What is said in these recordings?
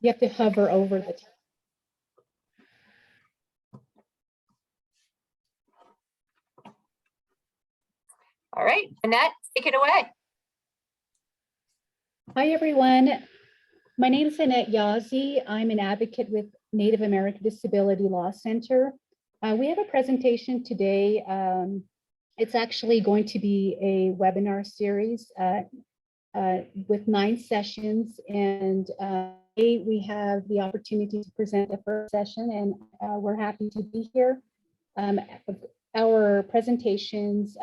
You have to hover over the. All right, Annette, take it away. Hi, everyone. My name is Annette Yazzie. I'm an advocate with Native American Disability Law Center. We have a presentation today. It's actually going to be a webinar series with 9 sessions, and we have the opportunity to present the first session, and we're happy to be here. Our presentations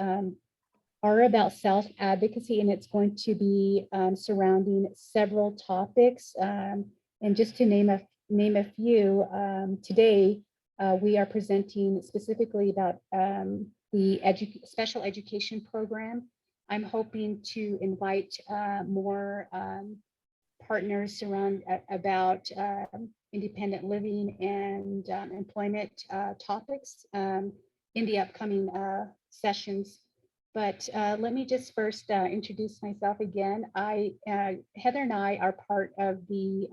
are about self-advocacy, and it's going to be surrounding several topics. And just to name a few, today we are presenting specifically about the special education program. I'm hoping to invite more partners around about independent living and employment topics in the upcoming sessions. But let me just first introduce myself again. Heather and I are part of the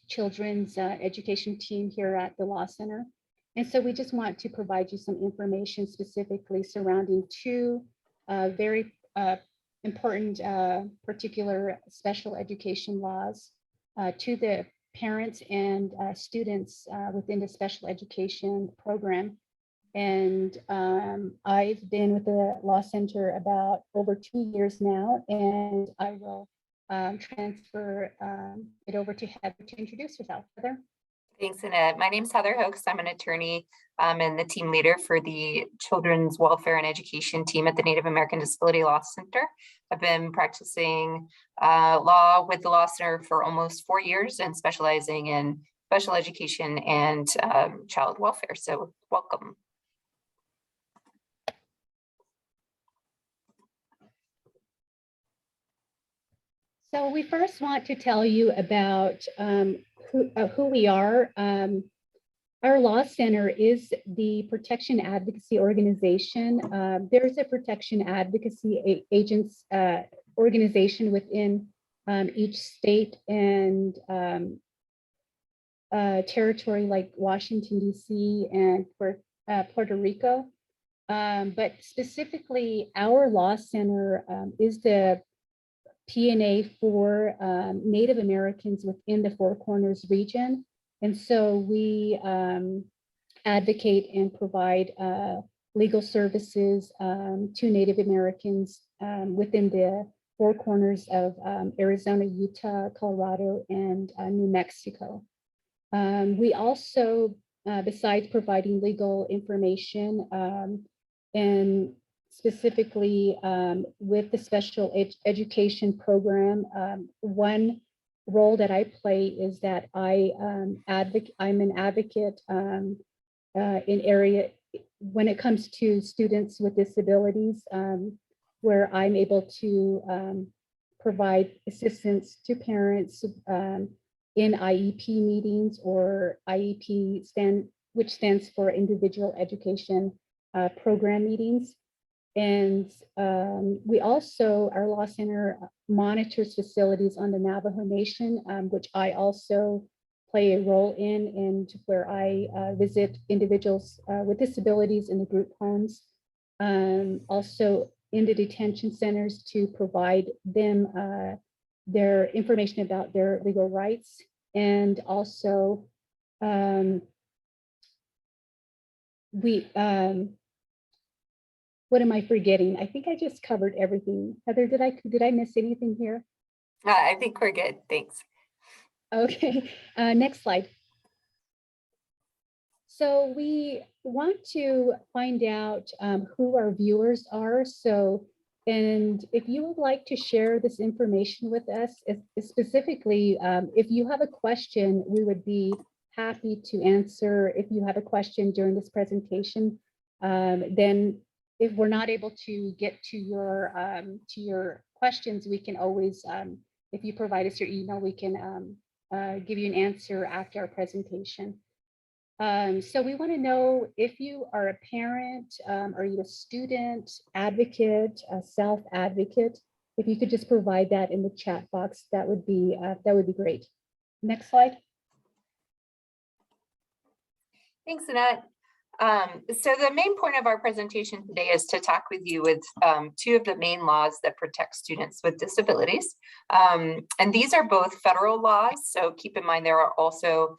children's education team here at the Law Center. And so we just want to provide you some information specifically surrounding 2 very important particular special education laws to the parents and students within the special education program. And I've been with the Law Center about over 2 years now, and I will transfer it over to Heather to introduce herself. Heather. Thanks, Annette. My name is Heather Hoax. I'm an attorney and the team leader for the Children's Welfare and Education team at the Native American Disability Law Center. I've been practicing law with the Law Center for almost 4 years and specializing in special education and child welfare. So welcome. So we first want to tell you about who we are. Our Law Center is the Protection Advocacy Organization. There's a Protection Advocacy Agents organization within each state and territory like Washington, D.C. and Puerto Rico. But specifically, our Law Center is the P&A for Native Americans within the Four Corners region. And so we advocate and provide legal services to Native Americans within the Four Corners of Arizona, Utah, Colorado, and New Mexico. We also, besides providing legal information and specifically with the special education program, one role that I play is that I'm an advocate in area when it comes to students with disabilities, where I'm able to provide assistance to parents in IEP meetings, or IEP which stands for Individual Education Program meetings. And we also, our Law Center monitors facilities on the Navajo Nation, which I also play a role in, and where I visit individuals with disabilities in the group homes, also in the detention centers to provide them their information about their legal rights. And also what am I forgetting? I think I just covered everything. Heather, did I miss anything here? I think we're good. Thanks. Okay, next slide. So we want to find out who our viewers are. So, and if you would like to share this information with us, specifically, if you have a question, we would be happy to answer. If you have a question during this presentation, then if we're not able to get to your questions, we can always, if you provide us your email, we can give you an answer after our presentation. So we want to know if you are a parent, are you a student, advocate, a self-advocate? If you could just provide that in the chat box, that would be great. Next slide. Thanks, Annette. So the main point of our presentation today is to talk with you with two of the main laws that protect students with disabilities. And these are both federal laws, so keep in mind there are also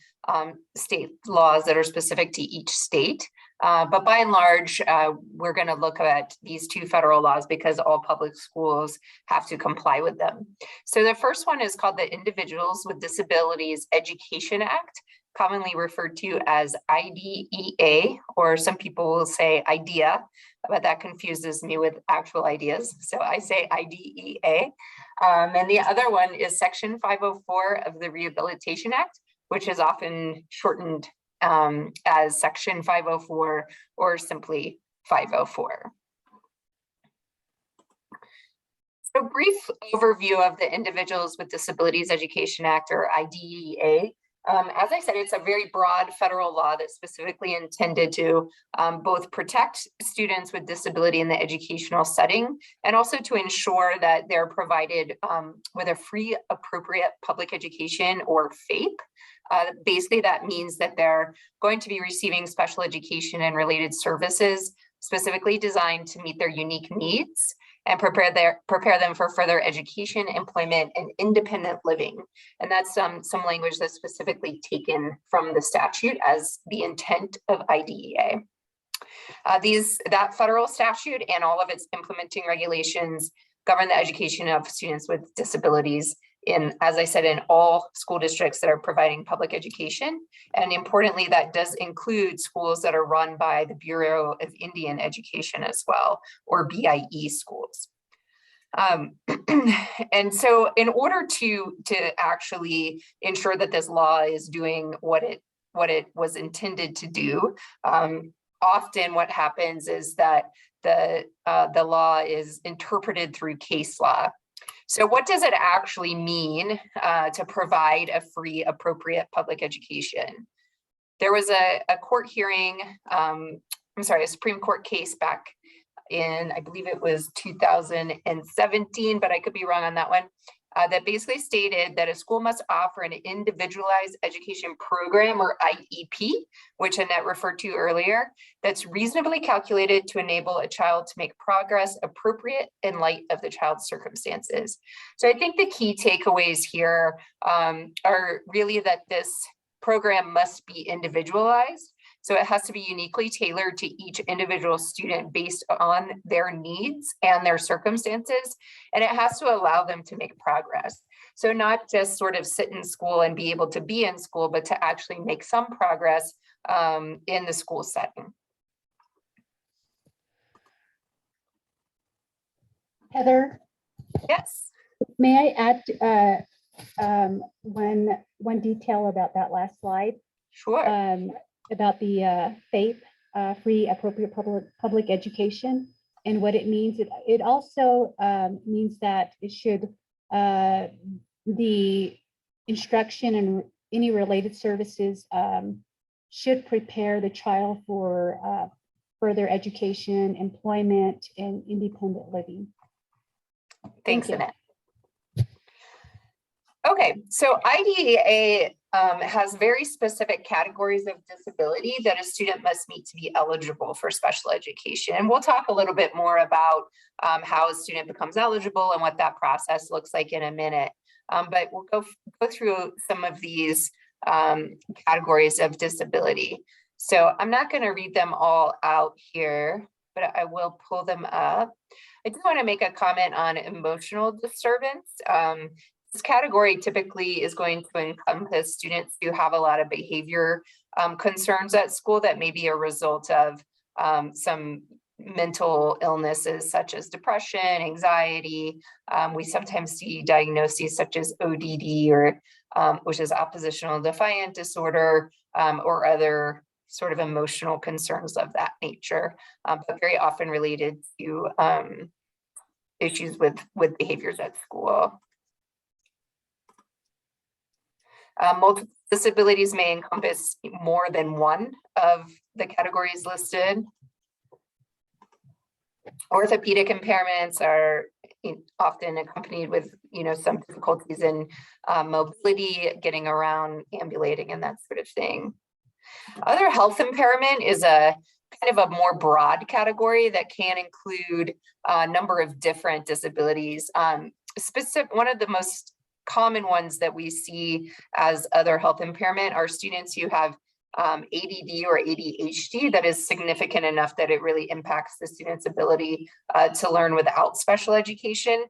state laws that are specific to each state. But by and large, we're going to look at these two federal laws because all public schools have to comply with them. So the first one is called the Individuals with Disabilities Education Act, commonly referred to as IDEA, or some people will say IDEA, but that confuses me with actual ideas. So I say IDEA. And the other one is Section 504 of the Rehabilitation Act, which is often shortened as Section 504 or simply 504. So brief overview of the Individuals with Disabilities Education Act, or IDEA. As I said, it's a very broad federal law that's specifically intended to both protect students with disability in the educational setting and also to ensure that they're provided with a free, appropriate public education, or FAPE. Basically, that means that they're going to be receiving special education and related services specifically designed to meet their unique needs and prepare them for further education, employment, and independent living. And that's some language that's specifically taken from the statute as the intent of IDEA. That federal statute and all of its implementing regulations govern the education of students with disabilities in, as I said, in all school districts that are providing public education. And importantly, that does include schools that are run by the Bureau of Indian Education as well, or BIE schools. And so in order to actually ensure that this law is doing what it was intended to do, often what happens is that the law is interpreted through case law. So what does it actually mean to provide a free, appropriate public education? There was a court hearing, a Supreme Court case back in, I believe it was 2017, but I could be wrong on that one, that basically stated that a school must offer an individualized education program, or IEP, which Annette referred to earlier, that's reasonably calculated to enable a child to make progress appropriate in light of the child's circumstances. So I think the key takeaways here are really that this program must be individualized. So it has to be uniquely tailored to each individual student based on their needs and their circumstances. And it has to allow them to make progress. So not just sort of sit in school and be able to be in school, but to actually make some progress in the school setting. Heather? Yes. May I add one detail about that last slide? Sure. About the FAPE, free, appropriate public education, and what it means. It also means that it should, the instruction and any related services should prepare the child for further education, employment, and independent living. Thanks, Annette. Okay, so IDEA has very specific categories of disability that a student must meet to be eligible for special education. And we'll talk a little bit more about how a student becomes eligible and what that process looks like in a minute. But we'll go through some of these categories of disability. So I'm not going to read them all out here, but I will pull them up. I do want to make a comment on emotional disturbance. This category typically is going to encompass students who have a lot of behavior concerns at school that may be a result of some mental illnesses such as depression, anxiety. We sometimes see diagnoses such as ODD, or which is oppositional defiant disorder, or other sort of emotional concerns of that nature, but very often related to issues with behaviors at school. Multiple disabilities may encompass more than one of the categories listed. Orthopedic impairments are, often accompanied with, some difficulties in mobility, getting around, ambulating, and that sort of thing. Other health impairment is a kind of a more broad category that can include a number of different disabilities. One of the most common ones that we see as other health impairment are students who have ADD or ADHD that is significant enough that it really impacts the student's ability to learn without special education.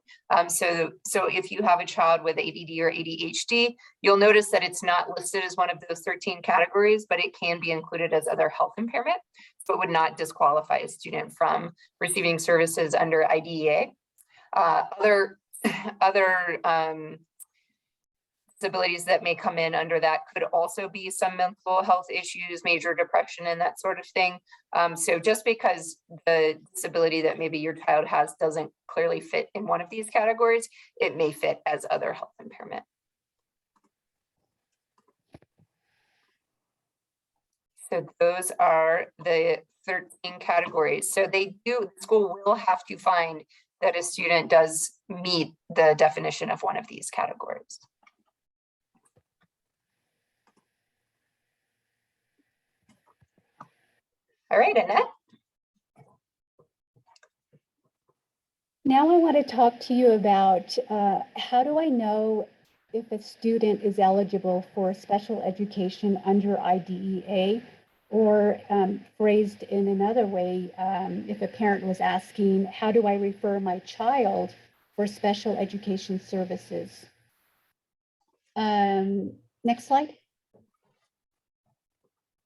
So if you have a child with ADD or ADHD, you'll notice that it's not listed as one of those 13 categories, but it can be included as other health impairment, so it would not disqualify a student from receiving services under IDEA. Other disabilities that may come in under that could also be some mental health issues, major depression, and that sort of thing. So just because the disability that maybe your child has doesn't clearly fit in one of these categories, it may fit as other health impairment. So those are the 13 categories. So the school will have to find that a student does meet the definition of one of these categories. All right, Annette. Now I want to talk to you about how do I know if a student is eligible for special education under IDEA, or phrased in another way, if a parent was asking, how do I refer my child for special education services? Next slide.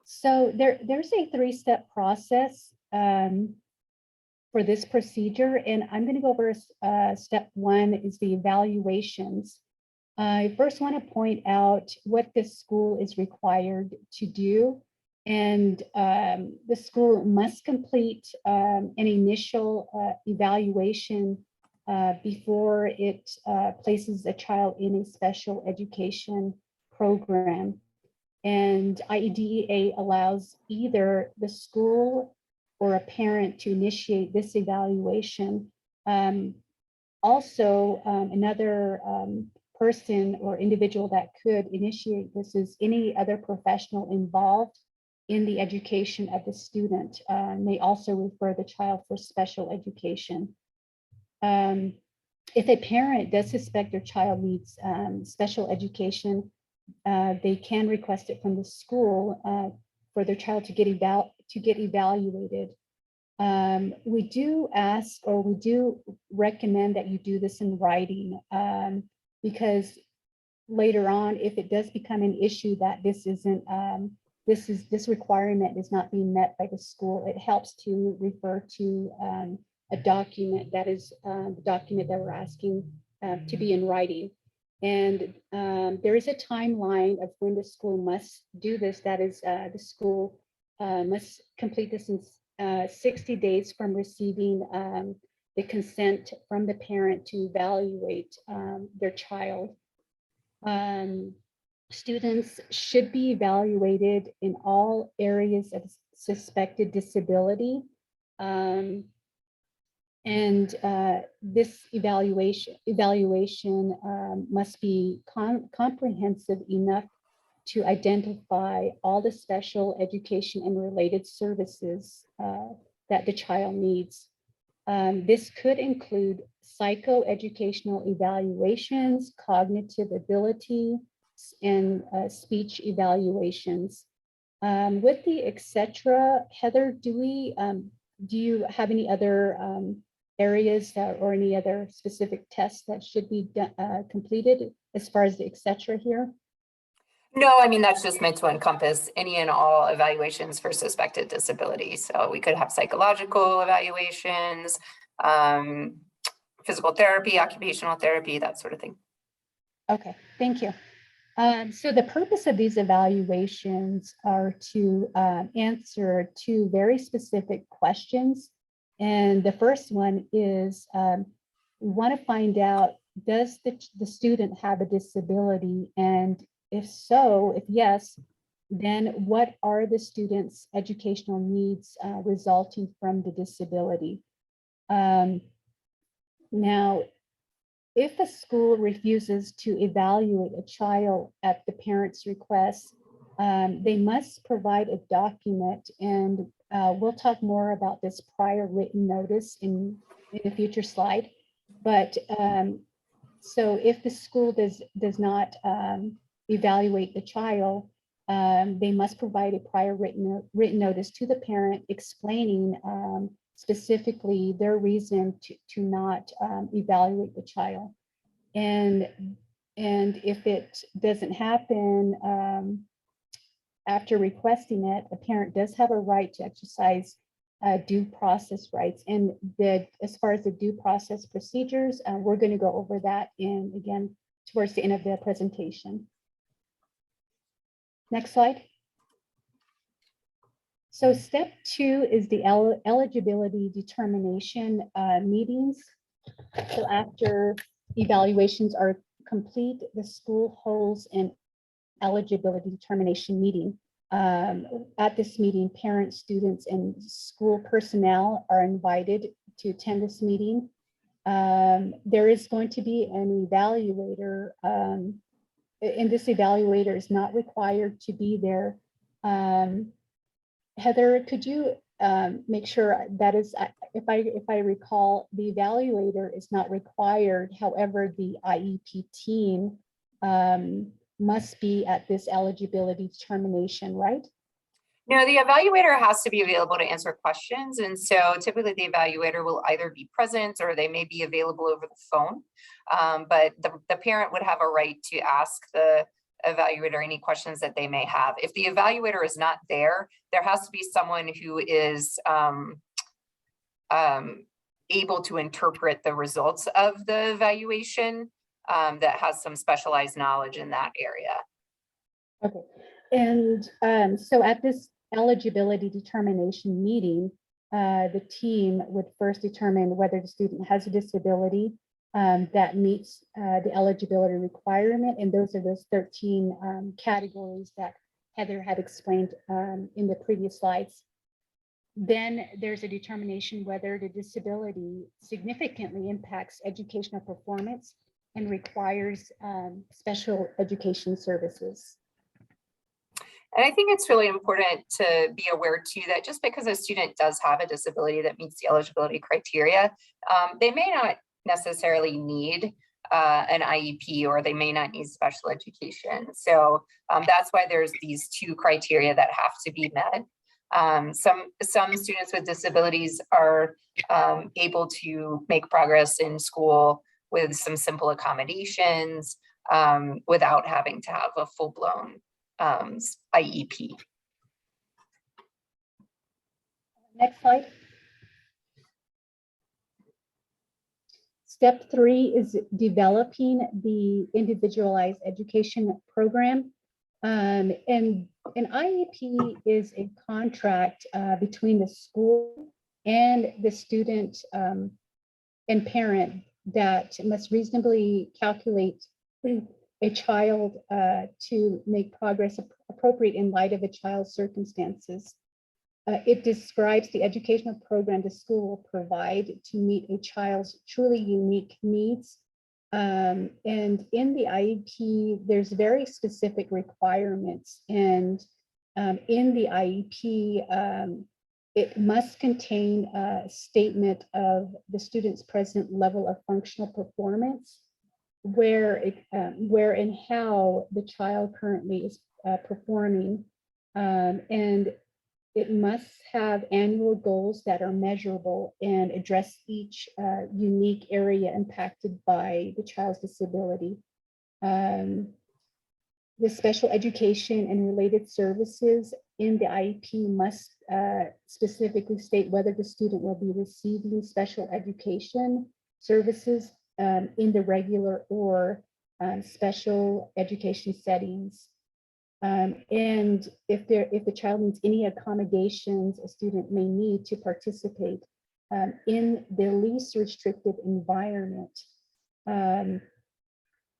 So there's a 3-step process for this procedure, and I'm going to go over step 1 is the evaluations. I first want to point out what the school is required to do, and the school must complete an initial evaluation before it places a child in a special education program. And IDEA allows either the school or a parent to initiate this evaluation. Also, another person or individual that could initiate this is any other professional involved in the education of the student. May also refer the child for special education. If a parent does suspect their child needs special education, they can request it from the school for their child to get evaluated. We do ask, or we do recommend that you do this in writing, because later on, if it does become an issue that this isn't, this requirement is not being met by the school, it helps to refer to a document that is the document that we're asking to be in writing. And there is a timeline of when the school must do this. That is, the school must complete this in 60 days from receiving the consent from the parent to evaluate their child. Students should be evaluated in all areas of suspected disability. This evaluation must be comprehensive enough to identify all the special education and related services that the child needs. This could include psychoeducational evaluations, cognitive ability, and speech evaluations. With the etc., Heather, do you have any other areas or any other specific tests that should be completed as far as the etc. here? No, I mean, that's just meant to encompass any and all evaluations for suspected disability. So we could have psychological evaluations, physical therapy, occupational therapy, that sort of thing. Okay, thank you. So the purpose of these evaluations are to answer 2 very specific questions. And the first one is, we want to find out, does the student have a disability? And if so, if yes, then what are the student's educational needs resulting from the disability? Now, if a school refuses to evaluate a child at the parent's request, they must provide a document, and we'll talk more about this prior written notice in a future slide. But so if the school does not evaluate the child, they must provide a prior written notice to the parent explaining specifically their reason to not evaluate the child. And if it doesn't happen after requesting it, a parent does have a right to exercise due process rights. And as far as the due process procedures, we're going to go over that again towards the end of the presentation. Next slide. So step 2 is the eligibility determination meetings. So after evaluations are complete, the school holds an eligibility determination meeting. At this meeting, parents, students, and school personnel are invited to attend this meeting. There is going to be an evaluator, and this evaluator is not required to be there. Heather, could you make sure that is, if I recall, the evaluator is not required. However, the IEP team must be at this eligibility determination, right? No, the evaluator has to be available to answer questions. And so typically the evaluator will either be present or they may be available over the phone. But the parent would have a right to ask the evaluator any questions that they may have. If the evaluator is not there, there has to be someone who is able to interpret the results of the evaluation that has some specialized knowledge in that area. Okay. And so at this eligibility determination meeting, the team would first determine whether the student has a disability that meets the eligibility requirement. And those are those 13 categories that Heather had explained in the previous slides. Then there's a determination whether the disability significantly impacts educational performance and requires special education services. And I think it's really important to be aware too that just because a student does have a disability that meets the eligibility criteria, they may not necessarily need an IEP, or they may not need special education. So that's why there's these 2 criteria that have to be met. Some students with disabilities are able to make progress in school with some simple accommodations without having to have a full-blown IEP. Next slide. Step 3 is developing the individualized education program. And an IEP is a contract between the school and the student and parent that must reasonably calculate a child to make progress appropriate in light of a child's circumstances. It describes the educational program the school will provide to meet a child's truly unique needs. And in the IEP, there's very specific requirements. And in the IEP, it must contain a statement of the student's present level of functional performance, where and how the child currently is performing, and it must have annual goals that are measurable and address each unique area impacted by the child's disability. The special education and related services in the IEP must specifically state whether the student will be receiving special education services in the regular or special education settings. And if the child needs any accommodations a student may need to participate in the least restrictive environment.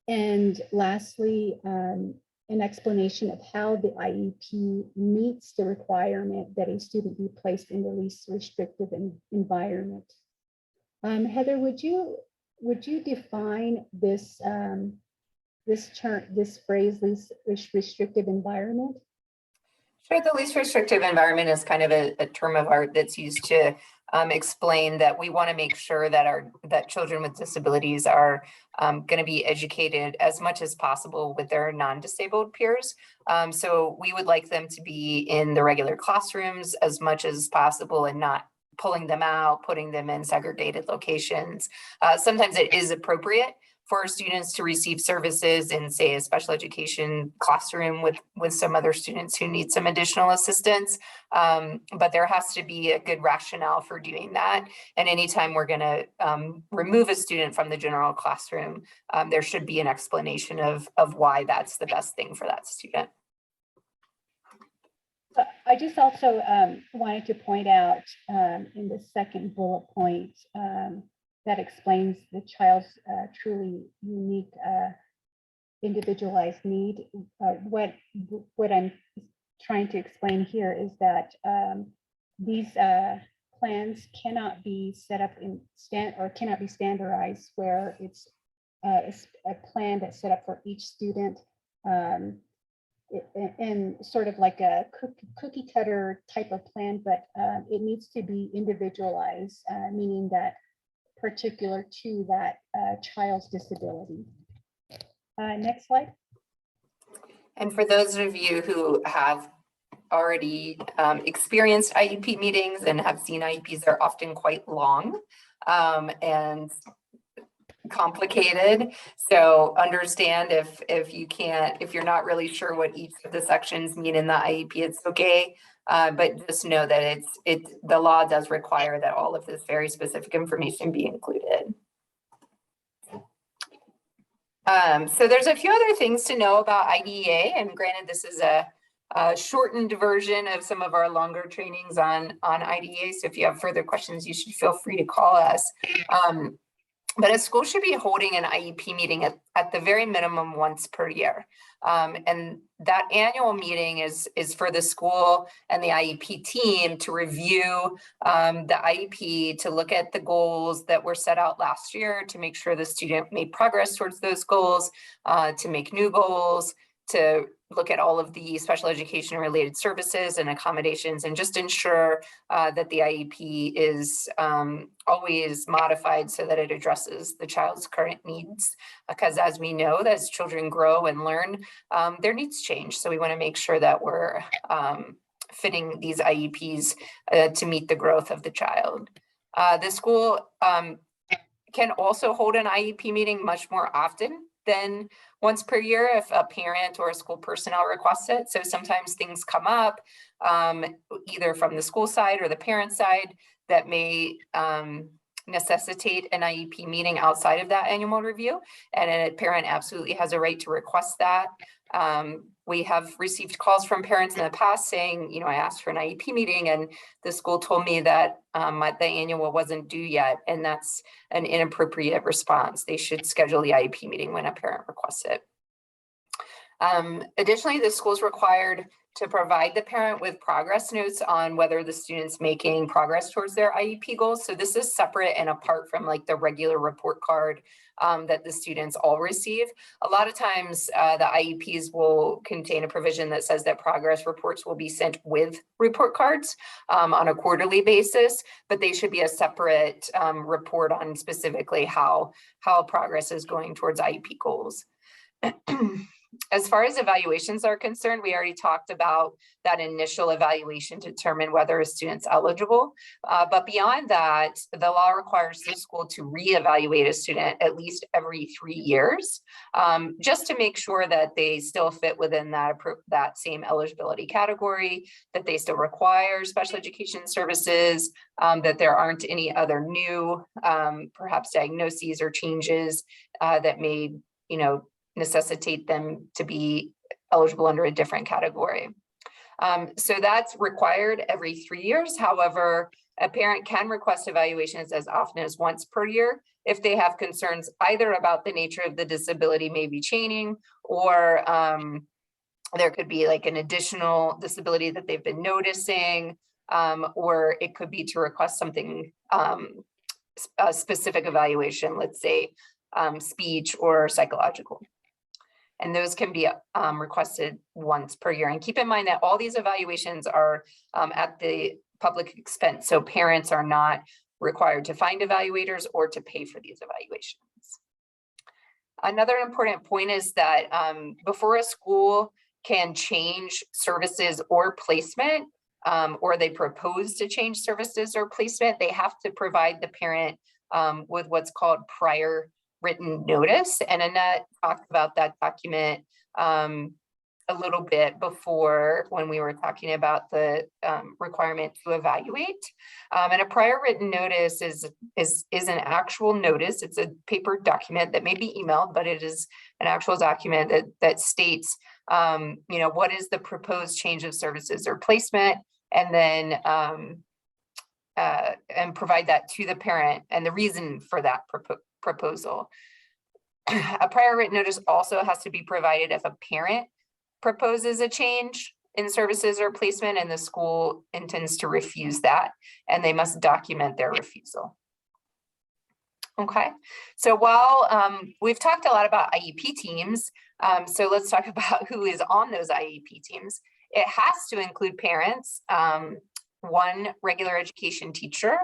And lastly, an explanation of how the IEP meets the requirement that a student be placed in the least restrictive environment. Heather, would you would you define this this term, this phrase, least restrictive environment? Sure, the least restrictive environment is kind of a term of art that's used to explain that we want to make sure that children with disabilities are going to be educated as much as possible with their non-disabled peers. So we would like them to be in the regular classrooms as much as possible and not pulling them out, putting them in segregated locations. Sometimes it is appropriate for students to receive services in, say, a special education classroom with some other students who need some additional assistance. But there has to be a good rationale for doing that. And anytime we're going to remove a student from the general classroom, there should be an explanation of why that's the best thing for that student. I just also wanted to point out in the second bullet point that explains the child's truly unique individualized need. What I'm trying to explain here is that these plans cannot be set up in cannot be standardized where it's a plan that's set up for each student and sort of like a cookie cutter type of plan, but it needs to be individualized, meaning that particular to that child's disability. Next slide. And for those of you who have already experienced IEP meetings and have seen IEPs, they're often quite long and complicated. So understand if you're not really sure what each of the sections mean in the IEP, it's okay. But just know that the law does require that all of this very specific information be included. So there's a few other things to know about IDEA, and granted, this is a shortened version of some of our longer trainings on IDEA. So if you have further questions, you should feel free to call us. But a school should be holding an IEP meeting at the very minimum once per year. And that annual meeting is for the school and the IEP team to review the IEP, to look at the goals that were set out last year, to make sure the student made progress towards those goals, to make new goals, to look at all of the special education related services and accommodations, and just ensure that the IEP is always modified so that it addresses the child's current needs. Because as we know, as children grow and learn, their needs change. So we want to make sure that we're fitting these IEPs to meet the growth of the child. The school can also hold an IEP meeting much more often than once per year if a parent or a school personnel requests it. So sometimes things come up either from the school side or the parent side that may necessitate an IEP meeting outside of that annual review. And a parent absolutely has a right to request that. We have received calls from parents in the past saying, I asked for an IEP meeting and the school told me that the annual wasn't due yet. And that's an inappropriate response. They should schedule the IEP meeting when a parent requests it. Additionally, the school is required to provide the parent with progress notes on whether the student's making progress towards their IEP goals. So this is separate and apart from like the regular report card that the students all receive. A lot of times the IEPs will contain a provision that says that progress reports will be sent with report cards on a quarterly basis, but they should be a separate report on specifically how progress is going towards IEP goals. As far as evaluations are concerned, we already talked about that initial evaluation to determine whether a student's eligible. But beyond that, the law requires the school to reevaluate a student at least every 3 years, just to make sure that they still fit within that same eligibility category, that they still require special education services, that there aren't any other new, perhaps diagnoses or changes that may, necessitate them to be eligible under a different category. So that's required every 3 years. However, a parent can request evaluations as often as once per year if they have concerns either about the nature of the disability may be changing, or there could be like an additional disability that they've been noticing, or it could be to request something a specific evaluation, let's say speech or psychological. And those can be requested once per year. And keep in mind that all these evaluations are at the public expense. So parents are not required to find evaluators or to pay for these evaluations. Another important point is that before a school can change services or placement, or they propose to change services or placement, they have to provide the parent with what's called prior written notice. And Annette talked about that document a little bit before when we were talking about the requirement to evaluate. And a prior written notice is an actual notice. It's a paper document that may be emailed, but it is an actual document that states, what is the proposed change of services or placement, and then and provide that to the parent and the reason for that proposal. A prior written notice also has to be provided if a parent proposes a change in services or placement and the school intends to refuse that, and they must document their refusal. Okay, so while we've talked a lot about IEP teams, so let's talk about who is on those IEP teams. It has to include parents, one regular education teacher,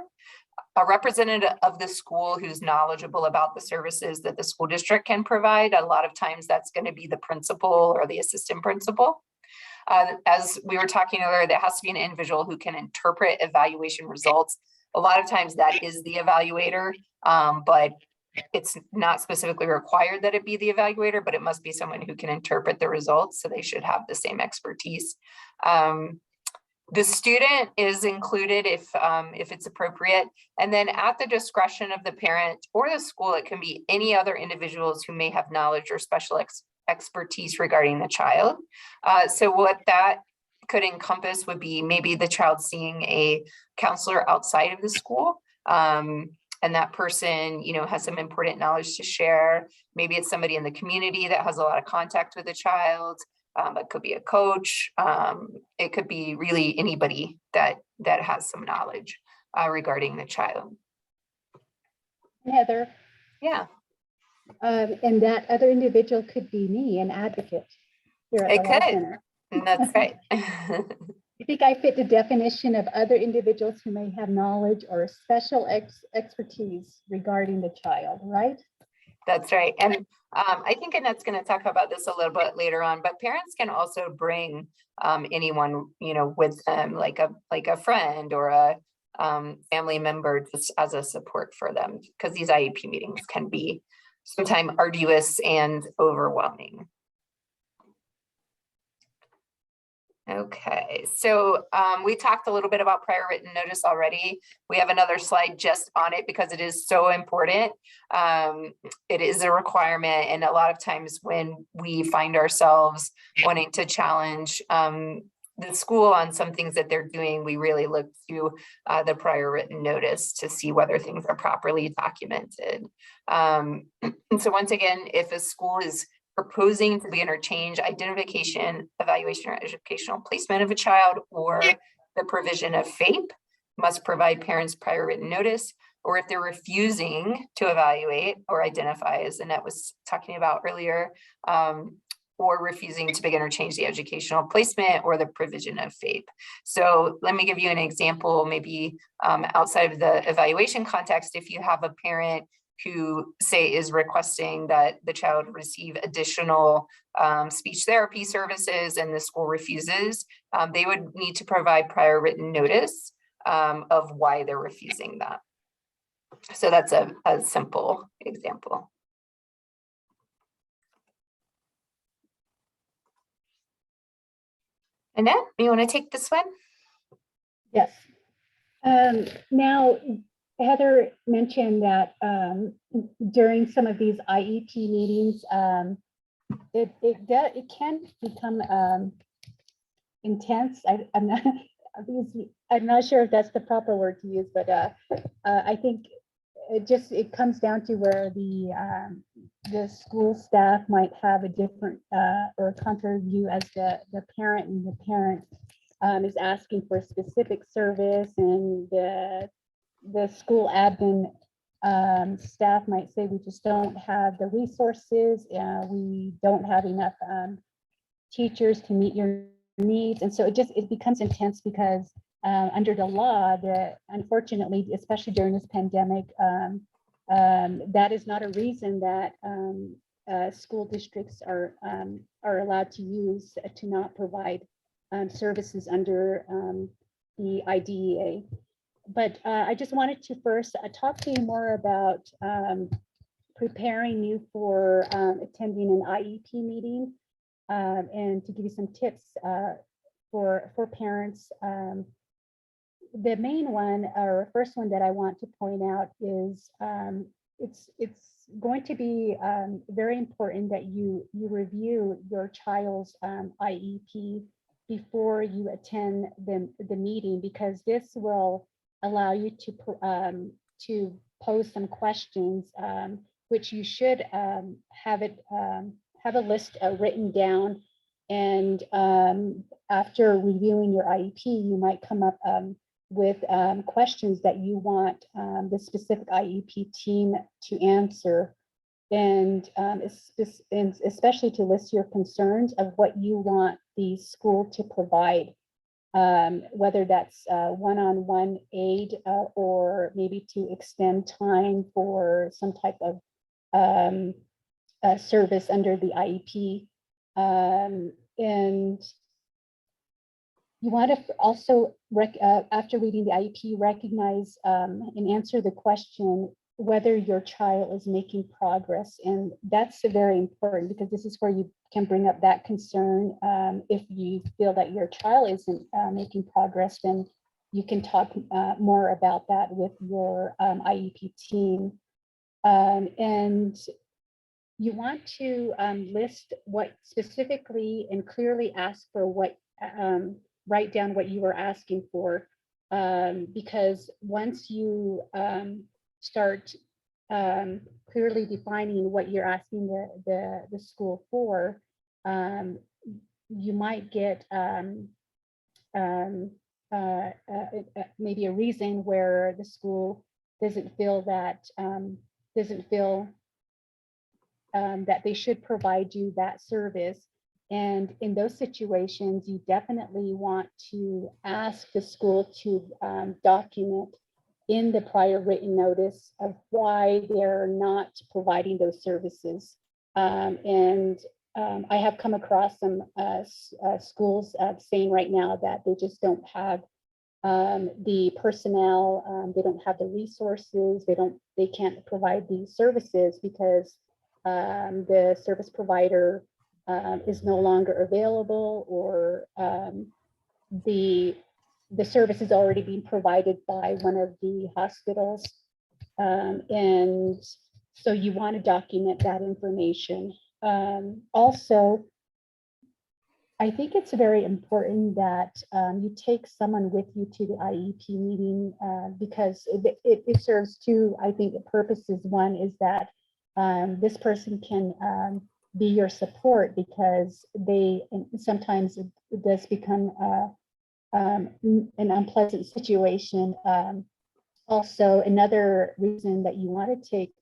a representative of the school who's knowledgeable about the services that the school district can provide. A lot of times that's going to be the principal or the assistant principal. As we were talking earlier, there has to be an individual who can interpret evaluation results. A lot of times that is the evaluator, but it's not specifically required that it be the evaluator, but it must be someone who can interpret the results. So they should have the same expertise. The student is included if it's appropriate. And then at the discretion of the parent or the school, it can be any other individuals who may have knowledge or special expertise regarding the child. So what that could encompass would be maybe the child seeing a counselor outside of the school. And that person, has some important knowledge to share. Maybe it's somebody in the community that has a lot of contact with the child. It could be a coach. It could be really anybody that has some knowledge regarding the child. Heather. Yeah. And that other individual could be me, an advocate here at the Law Center. That's right. I think I fit the definition of other individuals who may have knowledge or special expertise regarding the child, right? That's right. And I think Annette's going to talk about this a little bit later on, but parents can also bring anyone, with them, like a friend or a family member, just as a support for them, because these IEP meetings can be sometimes arduous and overwhelming. Okay, so we talked a little bit about prior written notice already. We have another slide just on it because it is so important. It is a requirement, and a lot of times when we find ourselves wanting to challenge the school on some things that they're doing, we really look to the prior written notice to see whether things are properly documented. And so once again, if a school is proposing to begin or change identification, evaluation, or educational placement of a child, or the provision of FAPE, must provide parents prior written notice. Or if they're refusing to evaluate or identify, as Annette was talking about earlier, or refusing to begin or change the educational placement or the provision of FAPE. So let me give you an example, maybe outside of the evaluation context. If you have a parent who, say, is requesting that the child receive additional speech therapy services and the school refuses, they would need to provide prior written notice of why they're refusing that. So that's a simple example. Annette, you want to take this one? Yes. Now, Heather mentioned that during some of these IEP meetings, it can become intense. I'm not sure if that's the proper word to use, but I think it comes down to where the school staff might have a different or contrary view as the parent, and the parent is asking for a specific service, and the school admin Staff might say we just don't have the resources, we don't have enough teachers to meet your needs. And so it becomes intense because under the law, unfortunately, especially during this pandemic, that is not a reason that school districts are allowed to use to not provide services under the IDEA. But I just wanted to first talk to you more about preparing you for attending an IEP meeting, and to give you some tips for parents. The main one, or first one that I want to point out is it's going to be very important that you review your child's IEP before you attend the meeting, because this will allow you to pose some questions, which you should have a list written down. And after reviewing your IEP, you might come up with questions that you want the specific IEP team to answer, and especially to list your concerns of what you want the school to provide, whether that's one-on-one aid or maybe to extend time for some type of service under the IEP. And you want to also, after reading the IEP, recognize and answer the question whether your child is making progress. And that's very important, because this is where you can bring up that concern. If you feel that your child isn't making progress, then you can talk more about that with your IEP team. And you want to list what specifically and clearly ask for what, write down what you are asking for, because once you start clearly defining what you're asking the school for, you might get maybe a reason where the school doesn't feel that that they should provide you that service. And in those situations, you definitely want to ask the school to document in the prior written notice of why they're not providing those services. And I have come across some schools saying right now that they just don't have the personnel, they don't have the resources, they can't provide these services because the service provider is no longer available, or the service is already being provided by one of the hospitals. And so you want to document that information. Also, I think it's very important that you take someone with you to the IEP meeting, because it serves two, I think, purposes. One is that this person can be your support, because sometimes it does become an unpleasant situation. Also, another reason that you want to take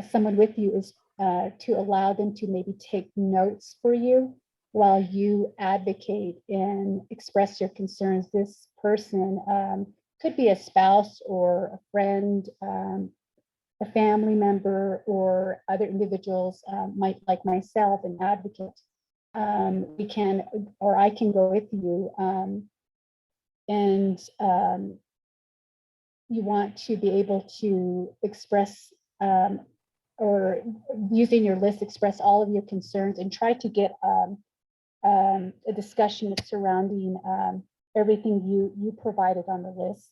someone with you is to allow them to maybe take notes for you while you advocate and express your concerns. This person could be a spouse or a friend, a family member, or other individuals, like myself, an advocate. I can go with you, and you want to be able to express, or using your list, express all of your concerns, and try to get a discussion surrounding everything you provided on the list.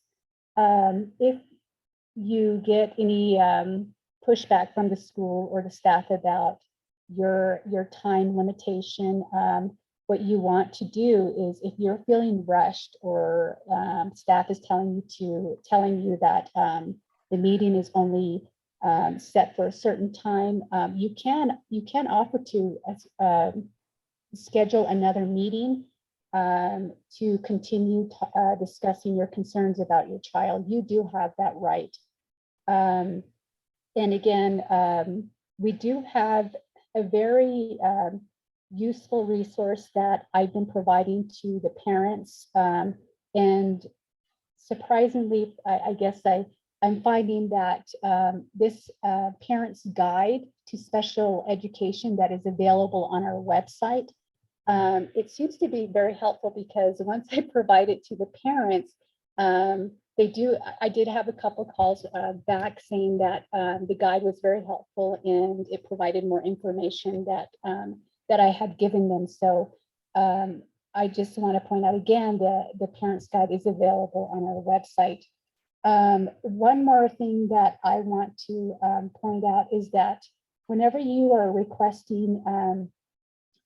If you get any pushback from the school or the staff about your time limitation, what you want to do is, if you're feeling rushed, or staff is telling you that the meeting is only set for a certain time, you can offer to schedule another meeting to continue discussing your concerns about your child. You do have that right. And again, we do have a very useful resource that I've been providing to the parents. And surprisingly, I guess I'm finding that this parent's guide to special education that is available on our website, it seems to be very helpful, because once I provide it to the parents, I did have a couple calls back saying that the guide was very helpful and it provided more information that I had given them. So I just want to point out again that the parents guide is available on our website. One more thing that I want to point out is that whenever you are requesting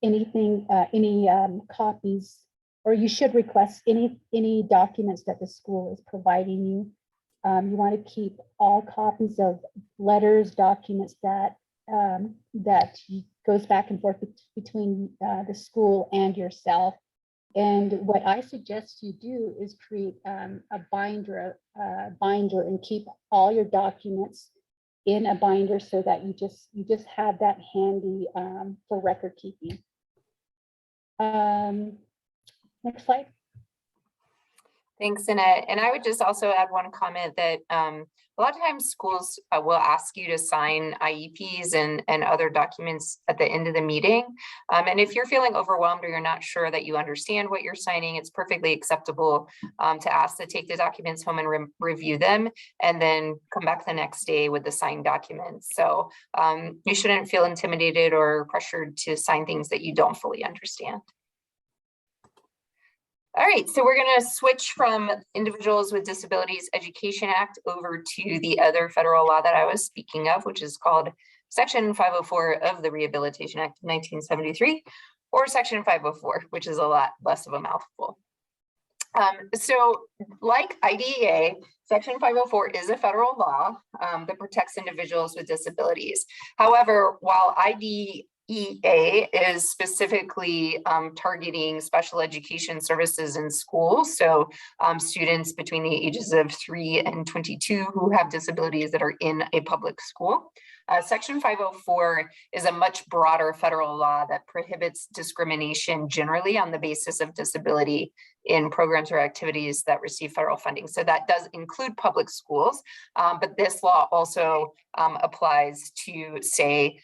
anything, any copies, or you should request any documents that the school is providing you, you want to keep all copies of letters, documents that goes back and forth between the school and yourself. And what I suggest you do is create a binder and keep all your documents in a binder, so that you just have that handy for record keeping. Next slide. Thanks, Annette. And I would just also add one comment that a lot of times schools will ask you to sign IEPs and other documents at the end of the meeting. And if you're feeling overwhelmed or you're not sure that you understand what you're signing, it's perfectly acceptable to ask to take the documents home and review them, and then come back the next day with the signed documents. So you shouldn't feel intimidated or pressured to sign things that you don't fully understand. All right, so we're going to switch from Individuals with Disabilities Education Act over to the other federal law that I was speaking of, which is called Section 504 of the Rehabilitation Act of 1973, or Section 504, which is a lot less of a mouthful. So like IDEA, Section 504 is a federal law that protects individuals with disabilities. However, while IDEA is specifically targeting special education services in schools, so students between the ages of 3 and 22 who have disabilities that are in a public school. Section 504 is a much broader federal law that prohibits discrimination generally on the basis of disability in programs or activities that receive federal funding. So that does include public schools, but this law also applies to, say,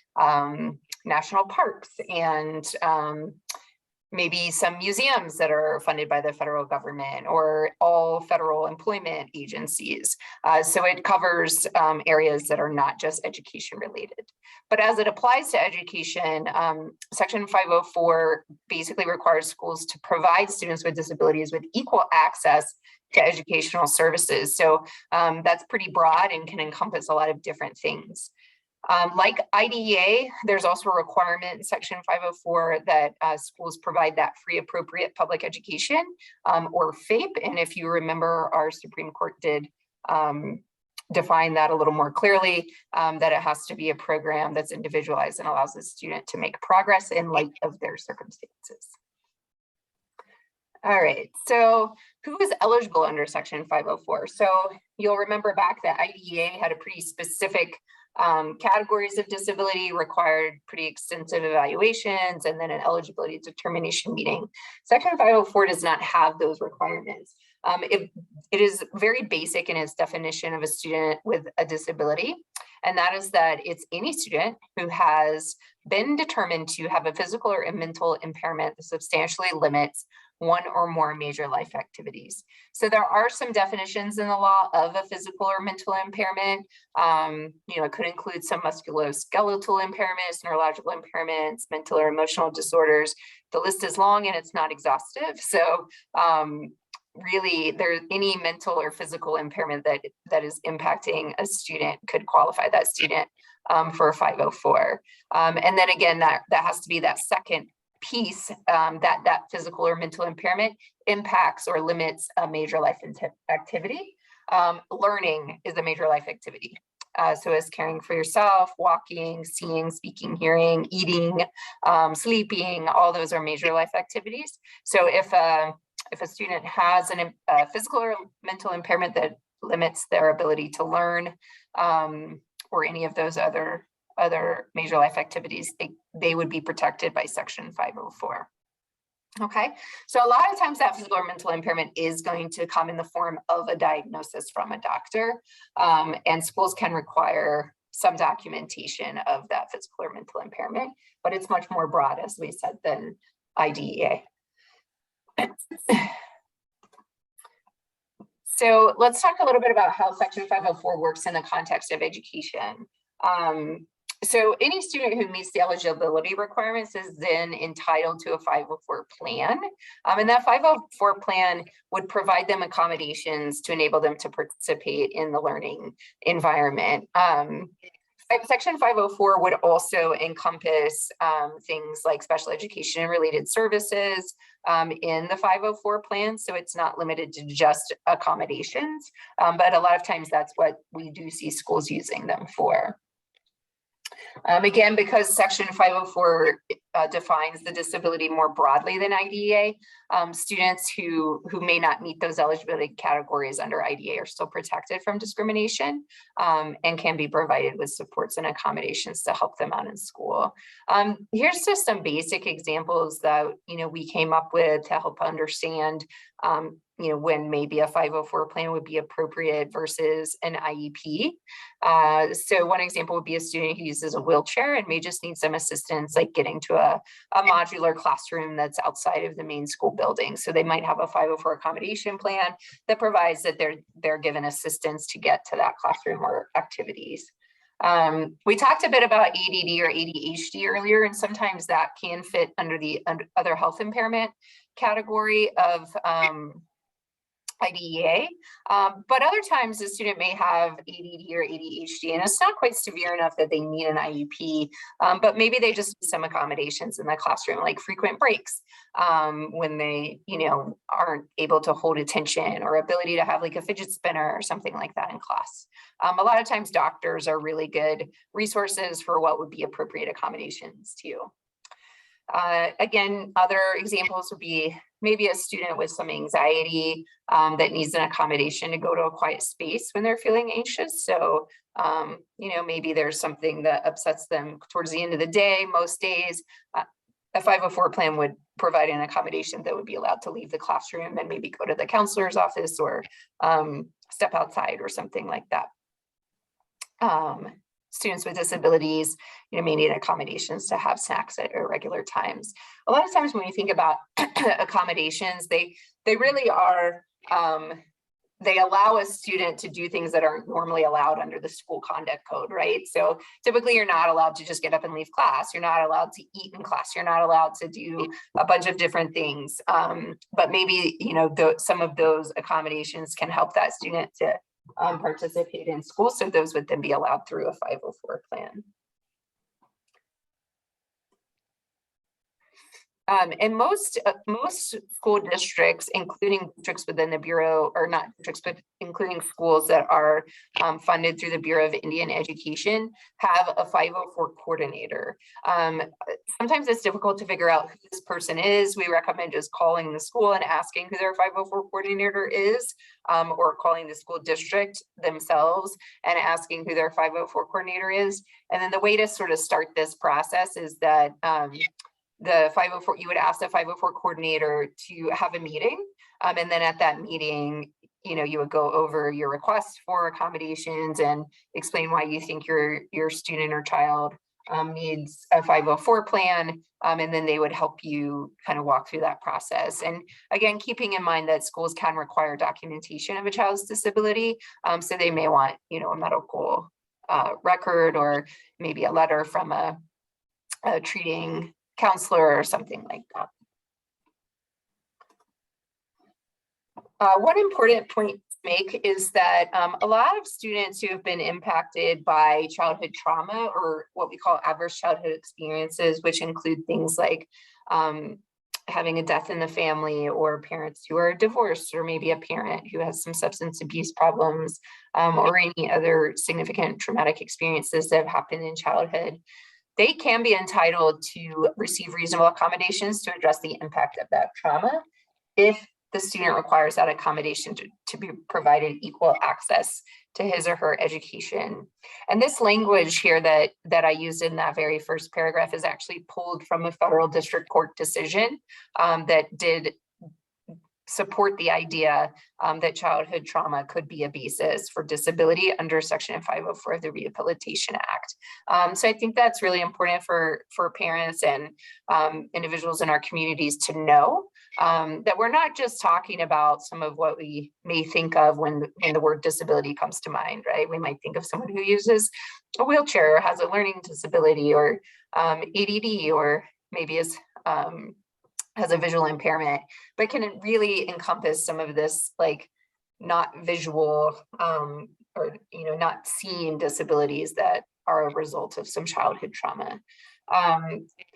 national parks and maybe some museums that are funded by the federal government, or all federal employment agencies. So it covers areas that are not just education related. But as it applies to education, Section 504 basically requires schools to provide students with disabilities with equal access to educational services. So that's pretty broad and can encompass a lot of different things. Like IDEA, there's also a requirement in Section 504 that schools provide that free appropriate public education, or FAPE. And if you remember, our Supreme Court did define that a little more clearly, that it has to be a program that's individualized and allows the student to make progress in light of their circumstances. All right, so who is eligible under Section 504? So you'll remember back that IDEA had a pretty specific categories of disability, required pretty extensive evaluations, and then an eligibility determination meeting. Section 504 does not have those requirements. It is very basic in its definition of a student with a disability, and that is that it's any student who has been determined to have a physical or a mental impairment that substantially limits one or more major life activities. So there are some definitions in the law of a physical or mental impairment. It could include some musculoskeletal impairments, neurological impairments, mental or emotional disorders. The list is long and it's not exhaustive. So really, there's any mental or physical impairment that is impacting a student could qualify that student for 504. And then again, that has to be that second piece, that physical or mental impairment impacts or limits a major life activity. Learning is a major life activity. So as caring for yourself, walking, seeing, speaking, hearing, eating, sleeping, all those are major life activities. So if a student has a physical or mental impairment that limits their ability to learn, or any of those other major life activities, they would be protected by Section 504. Okay, so a lot of times that physical or mental impairment is going to come in the form of a diagnosis from a doctor, and schools can require some documentation of that physical or mental impairment, but it's much more broad, as we said, than IDEA. So let's talk a little bit about how Section 504 works in the context of education. So any student who meets the eligibility requirements is then entitled to a 504 plan. And that 504 plan would provide them accommodations to enable them to participate in the learning environment. Section 504 would also encompass things like special education and related services in the 504 plan. So it's not limited to just accommodations, but a lot of times that's what we do see schools using them for. Again, because Section 504 defines the disability more broadly than IDEA, students who may not meet those eligibility categories under IDEA are still protected from discrimination, and can be provided with supports and accommodations to help them out in school. Here's just some basic examples that we came up with to help understand when maybe a 504 plan would be appropriate versus an IEP. So one example would be a student who uses a wheelchair and may just need some assistance, like getting to a modular classroom that's outside of the main school building. So they might have a 504 accommodation plan that provides that they're given assistance to get to that classroom or activities. We talked a bit about ADD or ADHD earlier, and sometimes that can fit under the other health impairment category of IDEA, but other times the student may have ADD or ADHD, and it's not quite severe enough that they need an IEP, but maybe they just need some accommodations in the classroom, like frequent breaks when they, aren't able to hold attention, or ability to have like a fidget spinner or something like that in class. A lot of times doctors are really good resources for what would be appropriate accommodations too. Again, other examples would be maybe a student with some anxiety that needs an accommodation to go to a quiet space when they're feeling anxious. So, maybe there's something that upsets them towards the end of the day, most days. A 504 plan would provide an accommodation that would be allowed to leave the classroom and maybe go to the counselor's office or step outside or something like that. Students with disabilities, may need accommodations to have snacks at irregular times. A lot of times when we think about accommodations, they really are, they allow a student to do things that aren't normally allowed under the school conduct code, right? So typically you're not allowed to just get up and leave class. You're not allowed to eat in class. You're not allowed to do a bunch of different things. But maybe, some of those accommodations can help that student to participate in school. So those would then be allowed through a 504 plan. And most school districts, including districts within the Bureau, or not districts, but including schools that are funded through the Bureau of Indian Education, have a 504 coordinator. Sometimes it's difficult to figure out who this person is. We recommend just calling the school and asking who their 504 coordinator is, or calling the school district themselves and asking who their 504 coordinator is. And then the way to sort of start this process is that the 504, you would ask the 504 coordinator to have a meeting. And then at that meeting, you would go over your request for accommodations and explain why you think your student or child needs a 504 plan. And then they would help you kind of walk through that process. And again, keeping in mind that schools can require documentation of a child's disability. So they may want, a medical record, or maybe a letter from a treating counselor or something like that. One important point to make is that a lot of students who have been impacted by childhood trauma, or what we call adverse childhood experiences, which include things like having a death in the family, or parents who are divorced, or maybe a parent who has some substance abuse problems, or any other significant traumatic experiences that have happened in childhood, they can be entitled to receive reasonable accommodations to address the impact of that trauma if the student requires that accommodation to be provided equal access to his or her education. And this language here that I used in that very first paragraph is actually pulled from a federal district court decision that did support the idea that childhood trauma could be a basis for disability under Section 504 of the Rehabilitation Act. So I think that's really important for parents and individuals in our communities to know that we're not just talking about some of what we may think of when the word disability comes to mind, right? We might think of someone who uses a wheelchair or has a learning disability or ADD, or maybe has a visual impairment, but can really encompass some of this like not visual or not seeing disabilities that are a result of some childhood trauma.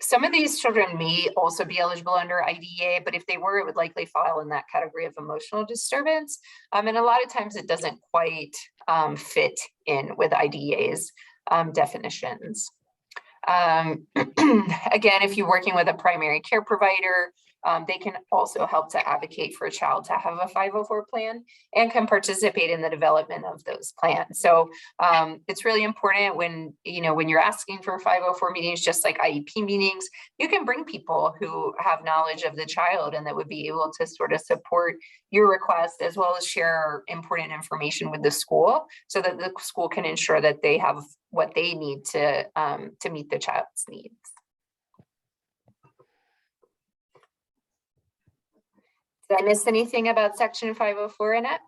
Some of these children may also be eligible under IDEA, but if they were, it would likely fall in that category of emotional disturbance. And a lot of times it doesn't quite fit in with IDEA's definitions. Again, if you're working with a primary care provider, they can also help to advocate for a child to have a 504 plan and can participate in the development of those plans. So it's really important when you're asking for 504 meetings, just like IEP meetings, you can bring people who have knowledge of the child and that would be able to sort of support your request, as well as share important information with the school so that the school can ensure that they have what they need to meet the child's needs. Did I miss anything about Section 504, Annette?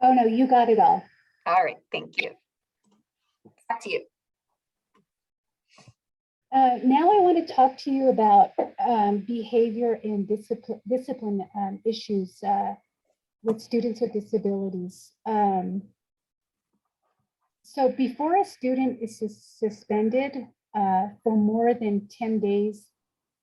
Oh, no, you got it all. All right, thank you. Back to you. Now I want to talk to you about behavior and discipline issues with students with disabilities. So before a student is suspended for more than 10 days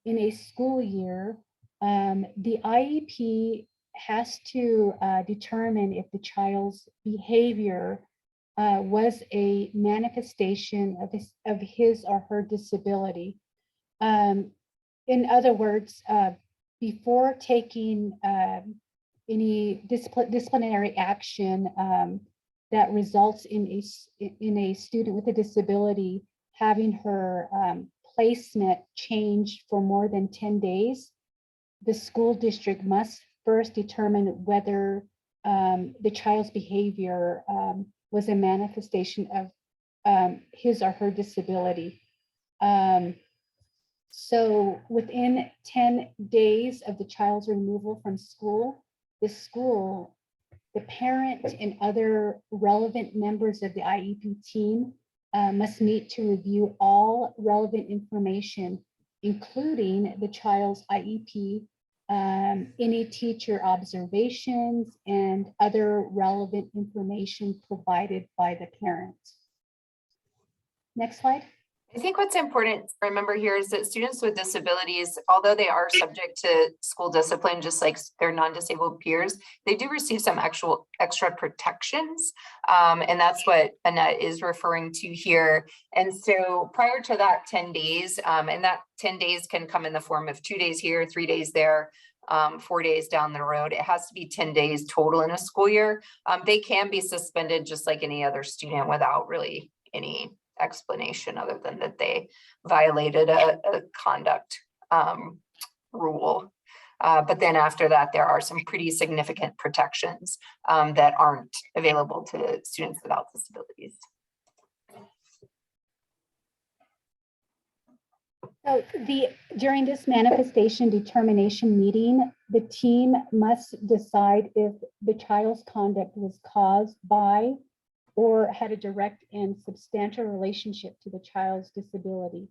in a school year, the IEP has to determine if the child's behavior was a manifestation of his or her disability. In other words, before taking any disciplinary action that results in a student with a disability having her placement changed for more than 10 days, the school district must first determine whether the child's behavior was a manifestation of his or her disability. So within 10 days of the child's removal from school, the parent and other relevant members of the IEP team must meet to review all relevant information, including the child's IEP, any teacher observations, and other relevant information provided by the parent. Next slide. I think what's important to remember here is that students with disabilities, although they are subject to school discipline, just like their non-disabled peers, they do receive some actual extra protections. And that's what Annette is referring to here. And so prior to that 10 days, and that 10 days can come in the form of 2 days here, 3 days there, 4 days down the road. It has to be 10 days total in a school year. They can be suspended just like any other student without really any explanation other than that they violated a conduct rule. But then after that, there are some pretty significant protections that aren't available to students without disabilities. So during this manifestation determination meeting, the team must decide if the child's conduct was caused by or had a direct and substantial relationship to the child's disability,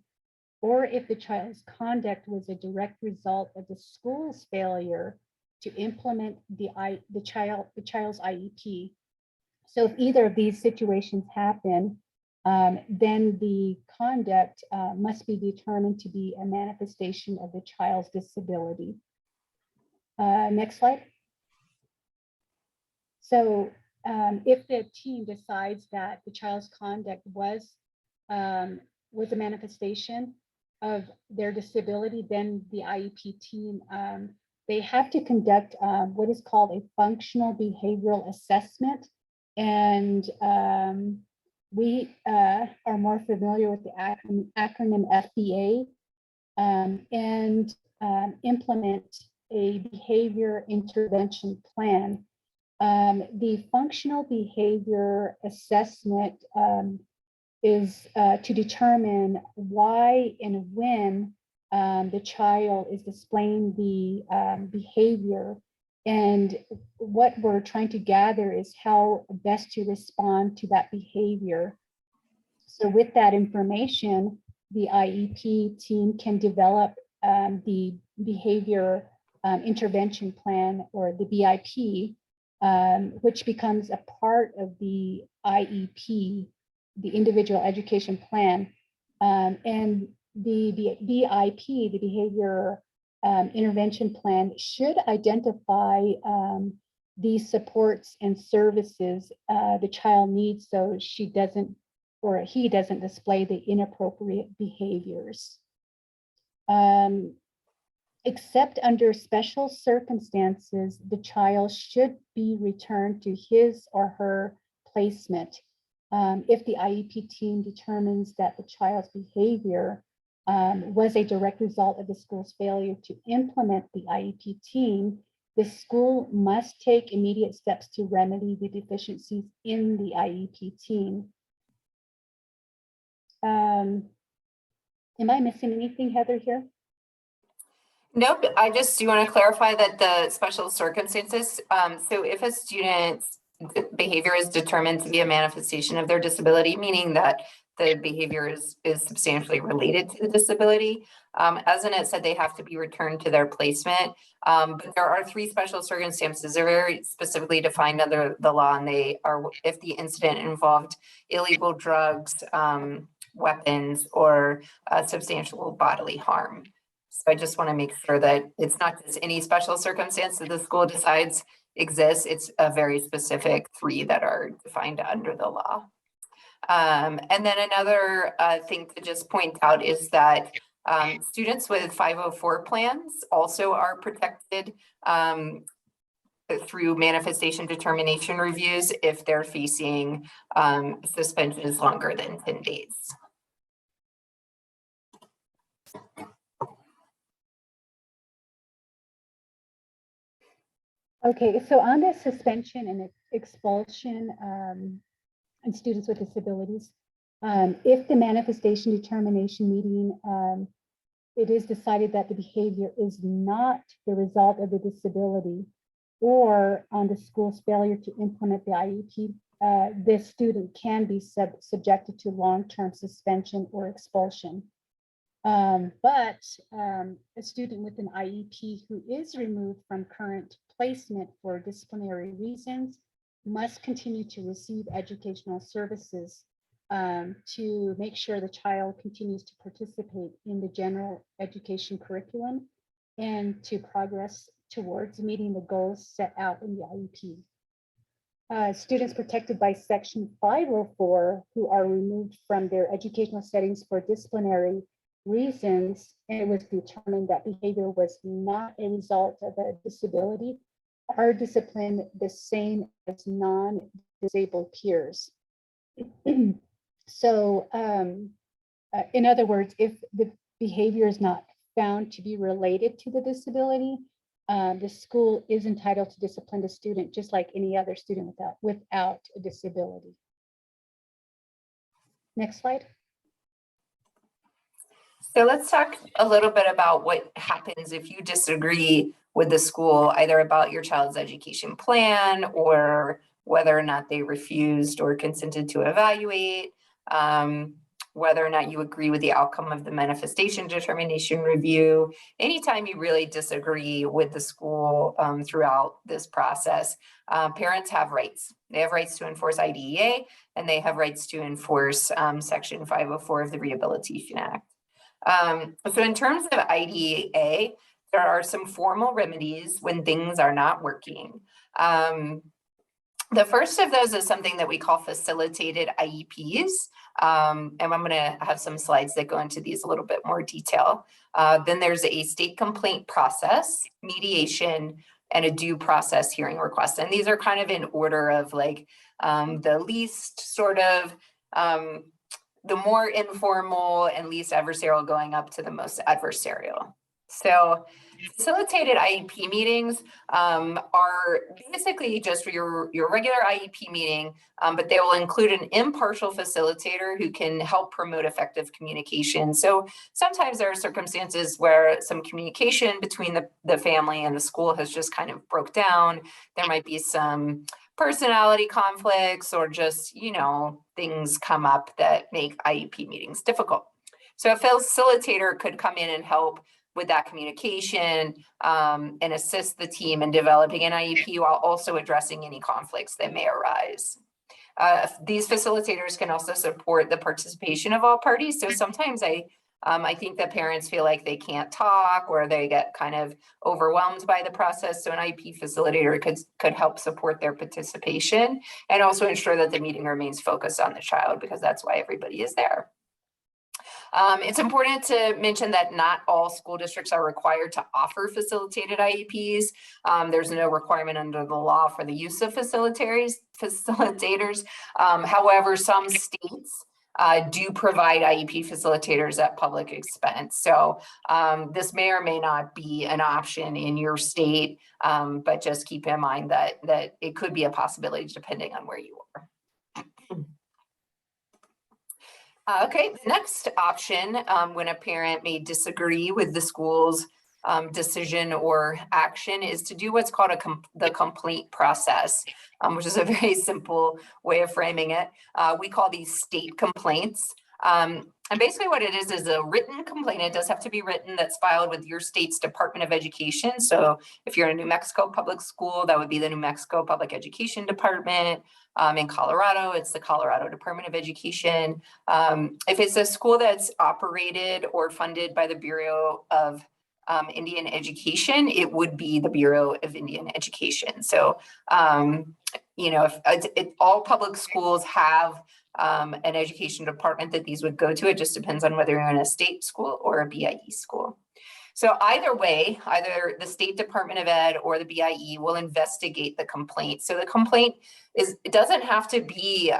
or if the child's conduct was a direct result of the school's failure to implement the child's IEP. So if either of these situations happen, then the conduct must be determined to be a manifestation of the child's disability. Next slide. So if the team decides that the child's conduct was a manifestation of their disability, then the IEP team they have to conduct what is called a functional behavioral assessment. And we are more familiar with the acronym FBA, and implement a behavior intervention plan. The functional behavior assessment is to determine why and when the child is displaying the behavior. And what we're trying to gather is how best to respond to that behavior. So with that information, the IEP team can develop the behavior intervention plan, or the BIP, which becomes a part of the IEP, the individual education plan. And the BIP, the behavior intervention plan, should identify these supports and services the child needs, so she doesn't, or he doesn't, display the inappropriate behaviors. Except under special circumstances, the child should be returned to his or her placement. If the IEP team determines that the child's behavior was a direct result of the school's failure to implement the IEP team, the school must take immediate steps to remedy the deficiencies in the IEP team. Am I missing anything, Heather, here? Nope, I just do want to clarify that the special circumstances, so if a student's behavior is determined to be a manifestation of their disability, meaning that the behavior is substantially related to the disability, as Annette said, they have to be returned to their placement. But there are 3 special circumstances. They're very specifically defined under the law, and they are if the incident involved illegal drugs, weapons, or substantial bodily harm. So I just want to make sure that it's not just any special circumstance that the school decides exists. It's a very specific 3 that are defined under the law. And then another thing to just point out is that students with 504 plans also are protected through manifestation determination reviews if they're facing suspensions longer than 10 days. Okay, so on the suspension and expulsion and students with disabilities, if the manifestation determination meeting, it is decided that the behavior is not the result of the disability, or on the school's failure to implement the IEP, this student can be subjected to long-term suspension or expulsion. But a student with an IEP who is removed from current placement for disciplinary reasons must continue to receive educational services to make sure the child continues to participate in the general education curriculum and to progress towards meeting the goals set out in the IEP. Students protected by Section 504 who are removed from their educational settings for disciplinary reasons, and it was determined that behavior was not a result of a disability, are disciplined the same as non-disabled peers. So in other words, if the behavior is not found to be related to the disability, the school is entitled to discipline the student just like any other student without a disability. Next slide. So let's talk a little bit about what happens if you disagree with the school, either about your child's education plan or whether or not they refused or consented to evaluate, whether or not you agree with the outcome of the manifestation determination review. Anytime you really disagree with the school throughout this process, parents have rights. They have rights to enforce IDEA, and they have rights to enforce Section 504 of the Rehabilitation Act. So in terms of IDEA, there are some formal remedies when things are not working. The first of those is something that we call facilitated IEPs. And I'm going to have some slides that go into these a little bit more detail. Then there's a state complaint process, mediation, and a due process hearing request. And these are kind of in order of like the least sort of, the more informal and least adversarial going up to the most adversarial. So facilitated IEP meetings are basically just your regular IEP meeting, but they will include an impartial facilitator who can help promote effective communication. So sometimes there are circumstances where some communication between the family and the school has just kind of broke down. There might be some personality conflicts or just, you know, things come up that make IEP meetings difficult. So a facilitator could come in and help with that communication and assist the team in developing an IEP while also addressing any conflicts that may arise. These facilitators can also support the participation of all parties. So sometimes I think that parents feel like they can't talk or they get kind of overwhelmed by the process. So an IEP facilitator could help support their participation and also ensure that the meeting remains focused on the child, because that's why everybody is there. It's important to mention that not all school districts are required to offer facilitated IEPs. There's no requirement under the law for the use of facilitators. However, some states do provide IEP facilitators at public expense. So this may or may not be an option in your state, but just keep in mind that it could be a possibility depending on where you are. Okay, the next option, when a parent may disagree with the school's decision or action, is to do what's called the complaint process, which is a very simple way of framing it. We call these state complaints. And basically what it is a written complaint. It does have to be written, that's filed with your state's Department of Education. So if you're in a New Mexico public school, that would be the New Mexico Public Education Department. In Colorado, it's the Colorado Department of Education. If it's a school that's operated or funded by the Bureau of Indian Education, it would be the Bureau of Indian Education. So, you know, if all public schools have an education department that these would go to, it just depends on whether you're in a state school or a BIE school. So either way, either the State Department of Ed or the BIE will investigate the complaint. So the complaint it doesn't have to be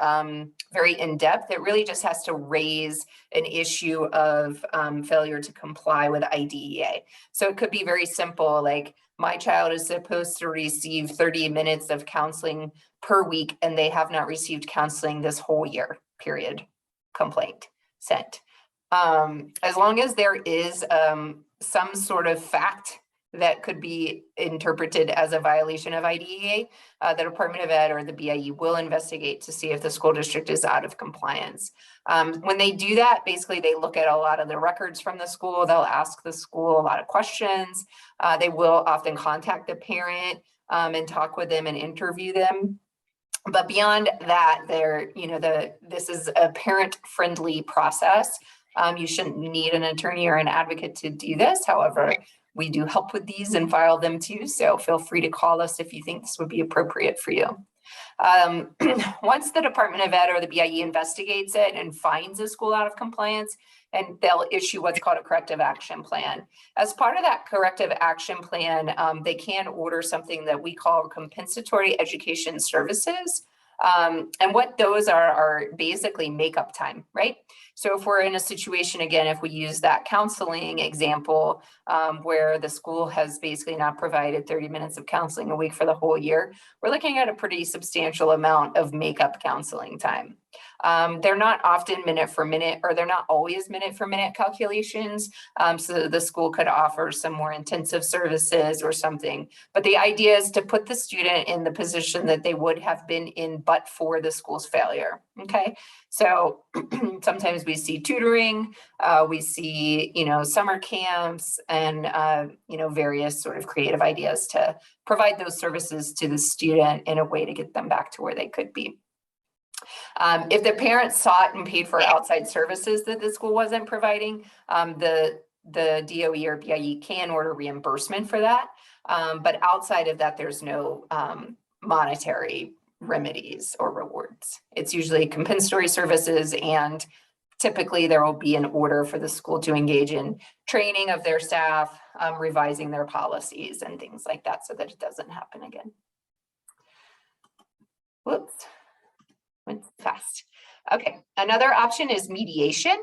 very in-depth. It really just has to raise an issue of failure to comply with IDEA. So it could be very simple, like my child is supposed to receive 30 minutes of counseling per week and they have not received counseling this whole year, period. Complaint sent. As long as there is some sort of fact that could be interpreted as a violation of IDEA, the Department of Ed or the BIE will investigate to see if the school district is out of compliance. When they do that, basically they look at a lot of the records from the school. They'll ask the school a lot of questions. They will often contact the parent and talk with them and interview them. But beyond that, this is a parent-friendly process. You shouldn't need an attorney or an advocate to do this. However, we do help with these and file them too. So feel free to call us if you think this would be appropriate for you. Once the Department of Ed or the BIE investigates it and finds a school out of compliance, and they'll issue what's called a corrective action plan. As part of that corrective action plan, they can order something that we call compensatory education services. And what those are basically makeup time, right? So if we're in a situation, again, if we use that counseling example, where the school has basically not provided 30 minutes of counseling a week for the whole year, we're looking at a pretty substantial amount of makeup counseling time. They're not often minute for minute, or they're not always minute for minute calculations. So the school could offer some more intensive services or something. But the idea is to put the student in the position that they would have been in but for the school's failure. Okay, so sometimes we see tutoring, we see, summer camps and, various sort of creative ideas to provide those services to the student in a way to get them back to where they could be. If the parents sought and paid for outside services that the school wasn't providing, the DOE or BIE can order reimbursement for that. But outside of that, there's no monetary remedies or rewards. It's usually compensatory services, and typically there will be an order for the school to engage in training of their staff, revising their policies and things like that so that it doesn't happen again. Whoops, went fast. Okay, another option is mediation.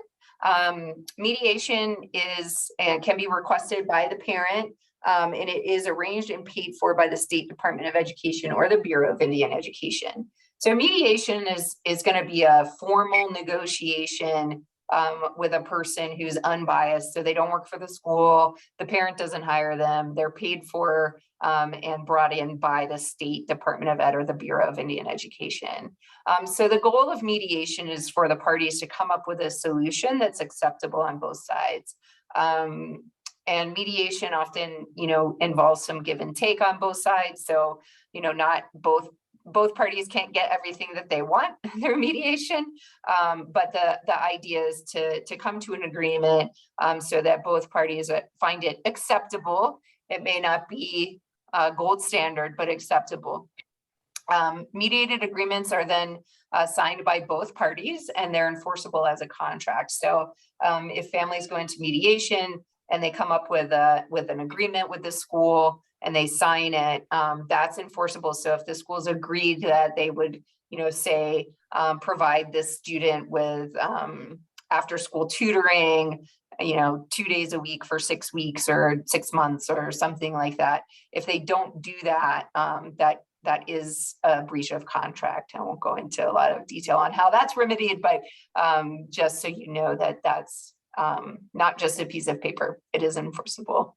Mediation is can be requested by the parent, and it is arranged and paid for by the State Department of Education or the Bureau of Indian Education. So mediation is going to be a formal negotiation with a person who's unbiased. So they don't work for the school, the parent doesn't hire them, they're paid for and brought in by the State Department of Ed or the Bureau of Indian Education. So the goal of mediation is for the parties to come up with a solution that's acceptable on both sides. And mediation often, involves some give and take on both sides. So, not both parties can't get everything that they want through mediation, but the idea is to come to an agreement so that both parties find it acceptable. It may not be gold standard, but acceptable. Mediated agreements are then signed by both parties, and they're enforceable as a contract. So if families go into mediation and they come up with an agreement with the school and they sign it, that's enforceable. So if the schools agreed that they would, say, provide this student with after school tutoring, 2 days a week for 6 weeks or 6 months or something like that. If they don't do that, that is a breach of contract. I won't go into a lot of detail on how that's remedied, but just so you know that that's not just a piece of paper, it is enforceable.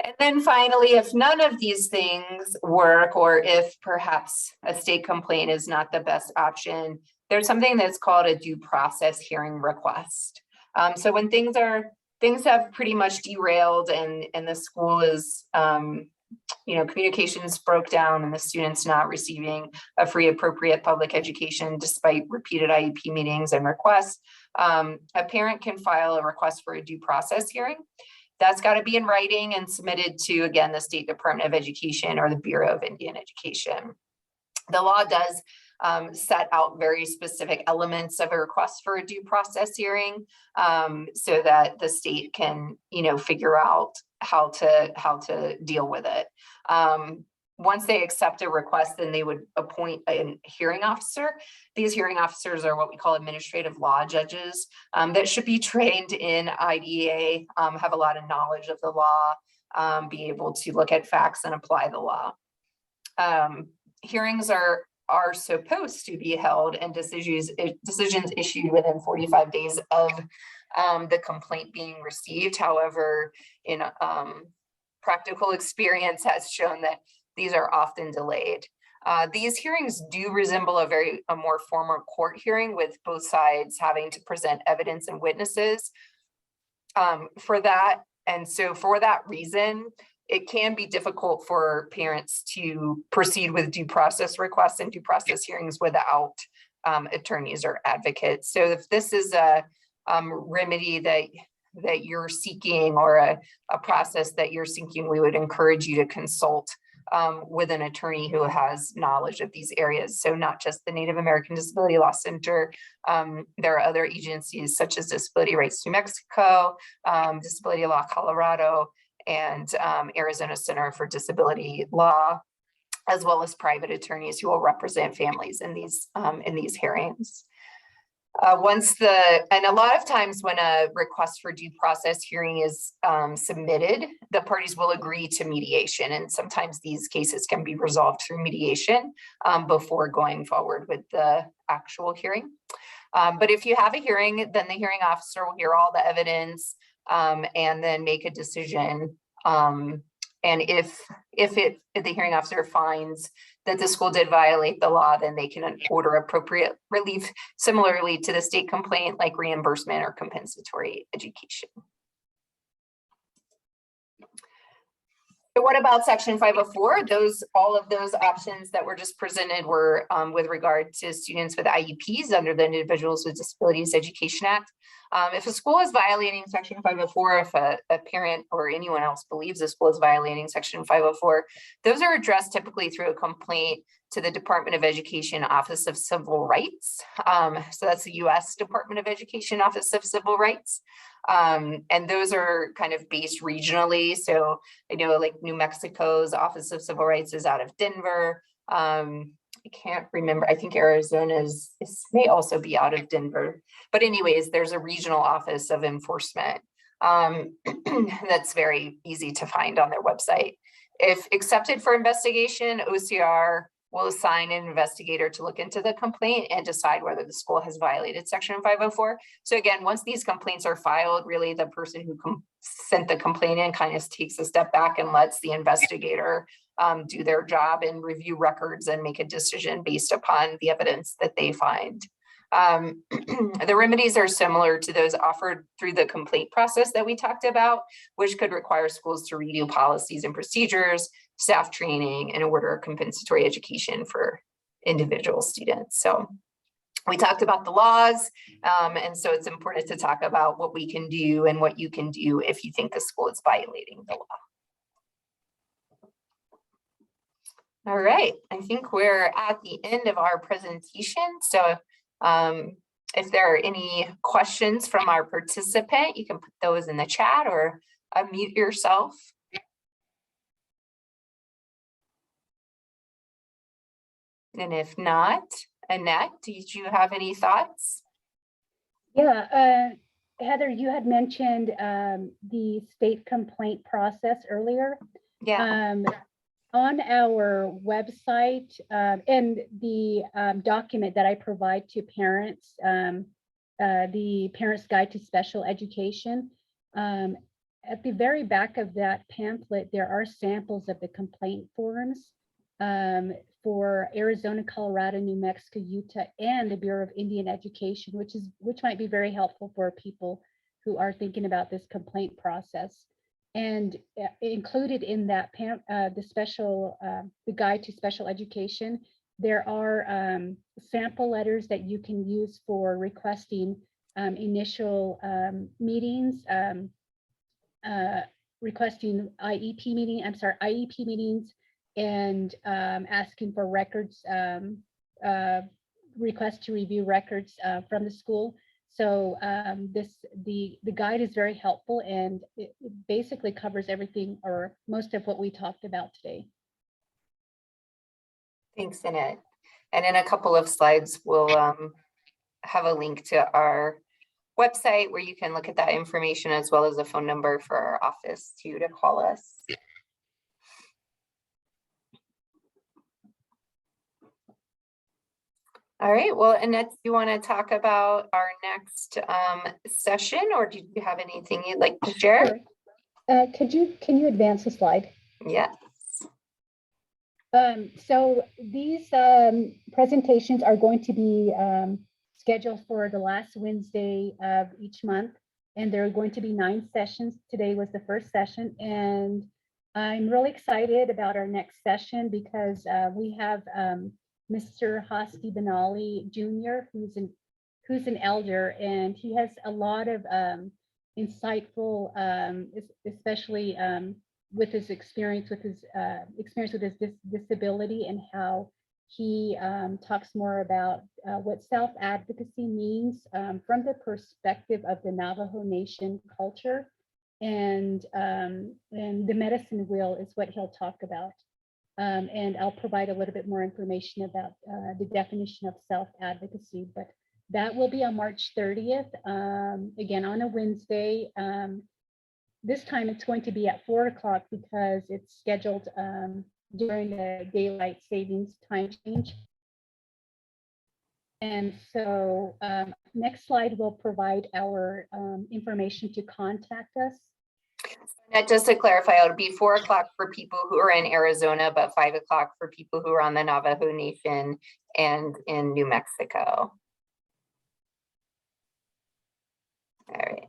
And then finally, if none of these things work, or if perhaps a state complaint is not the best option, there's something that's called a due process hearing request. So when things have pretty much derailed and the school is, communications broke down and the student's not receiving a free appropriate public education despite repeated IEP meetings and requests, a parent can file a request for a due process hearing. That's got to be in writing and submitted to, again, the State Department of Education or the Bureau of Indian Education. The law does set out very specific elements of a request for a due process hearing so that the state can, figure out how to deal with it. Once they accept a request, then they would appoint a hearing officer. These hearing officers are what we call administrative law judges that should be trained in IDEA, have a lot of knowledge of the law, be able to look at facts and apply the law. Hearings are supposed to be held and decisions issued within 45 days of the complaint being received. However, in practical experience has shown that these are often delayed. These hearings do resemble a more formal court hearing, with both sides having to present evidence and witnesses for that. And so for that reason, it can be difficult for parents to proceed with due process requests and due process hearings without attorneys or advocates. So if this is a remedy that you're seeking, or a process that you're seeking, we would encourage you to consult with an attorney who has knowledge of these areas. So not just the Native American Disability Law Center, there are other agencies such as Disability Rights New Mexico, Disability Law Colorado, and Arizona Center for Disability Law, as well as private attorneys who will represent families in these hearings. And a lot of times when a request for due process hearing is submitted, the parties will agree to mediation. And sometimes these cases can be resolved through mediation before going forward with the actual hearing. But if you have a hearing, then the hearing officer will hear all the evidence and then make a decision. And if the hearing officer finds that the school did violate the law, then they can order appropriate relief, similarly to the state complaint, like reimbursement or compensatory education. So what about Section 504? All of those options that were just presented were with regard to students with IEPs under the Individuals with Disabilities Education Act. If a school is violating Section 504, if a parent or anyone else believes a school is violating Section 504, those are addressed typically through a complaint to the Department of Education Office of Civil Rights. So that's the U.S. Department of Education Office of Civil Rights. And those are kind of based regionally. So I know like New Mexico's Office of Civil Rights is out of Denver. I can't remember. I think Arizona's may also be out of Denver. But anyways, there's a regional office of enforcement that's very easy to find on their website. If accepted for investigation, OCR will assign an investigator to look into the complaint and decide whether the school has violated Section 504. So again, once these complaints are filed, really the person who sent the complaint in kind of takes a step back and lets the investigator do their job and review records and make a decision based upon the evidence that they find. The remedies are similar to those offered through the complaint process that we talked about, which could require schools to redo policies and procedures, staff training, and order compensatory education for individual students. So we talked about the laws, and so it's important to talk about what we can do and what you can do if you think the school is violating the law. All right, I think we're at the end of our presentation. So if there are any questions from our participant, you can put those in the chat or unmute yourself. And if not, Annette, did you have any thoughts? Yeah, Heather, you had mentioned the state complaint process earlier. Yeah. On our website and the document that I provide to parents, the Parents Guide to Special Education, at the very back of that pamphlet, there are samples of the complaint forms for Arizona, Colorado, New Mexico, Utah, and the Bureau of Indian Education, which might be very helpful for people who are thinking about this complaint process. And included in that the Guide to Special Education, there are sample letters that you can use for requesting initial meetings, requesting IEP meetings, and asking for records, request to review records from the school. So the guide is very helpful, and it basically covers everything or most of what we talked about today. Thanks, Annette. And in a couple of slides, we'll have a link to our website where you can look at that information, as well as a phone number for our office to call us. All right, well, Annette, do you want to talk about our next session, or do you have anything you'd like to share? Sure. Can you advance the slide? Yes. So these presentations are going to be scheduled for the last Wednesday of each month, and there are going to be 9 sessions. Today was the first session, and I'm really excited about our next session because we have Mr. Hosky Benali Jr., who's an elder, and he has a lot of insightful, especially with his experience with his disability, and how he talks more about what self-advocacy means from the perspective of the Navajo Nation culture, and the medicine wheel is what he'll talk about. And I'll provide a little bit more information about the definition of self-advocacy, but that will be on March 30th, again, on a Wednesday. This time it's going to be at 4 o'clock because it's scheduled during the daylight savings time change. And so next slide will provide our information to contact us. And just to clarify, it'll be 4 o'clock for people who are in Arizona, but 5 o'clock for people who are on the Navajo Nation and in New Mexico. All right.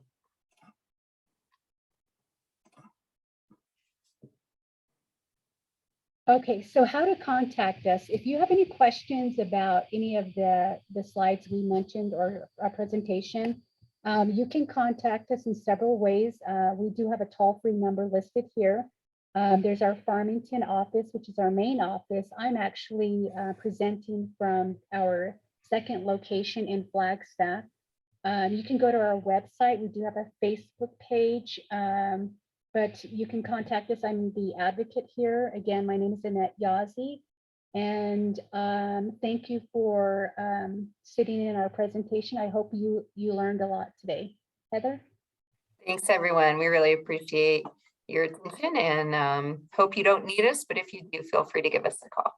Okay, so how to contact us. If you have any questions about any of the slides we mentioned or our presentation, You can contact us in several ways. We do have a toll-free number listed here. There's our Farmington office, which is our main office. I'm actually presenting from our second location in Flagstaff. You can go to our website. We do have a Facebook page, but you can contact us. I'm the advocate here. Again, my name is Annette Yazzie. And thank you for sitting in our presentation. I hope you learned a lot today. Heather? Thanks, everyone. We really appreciate your attention and hope you don't need us, but if you do, feel free to give us a call.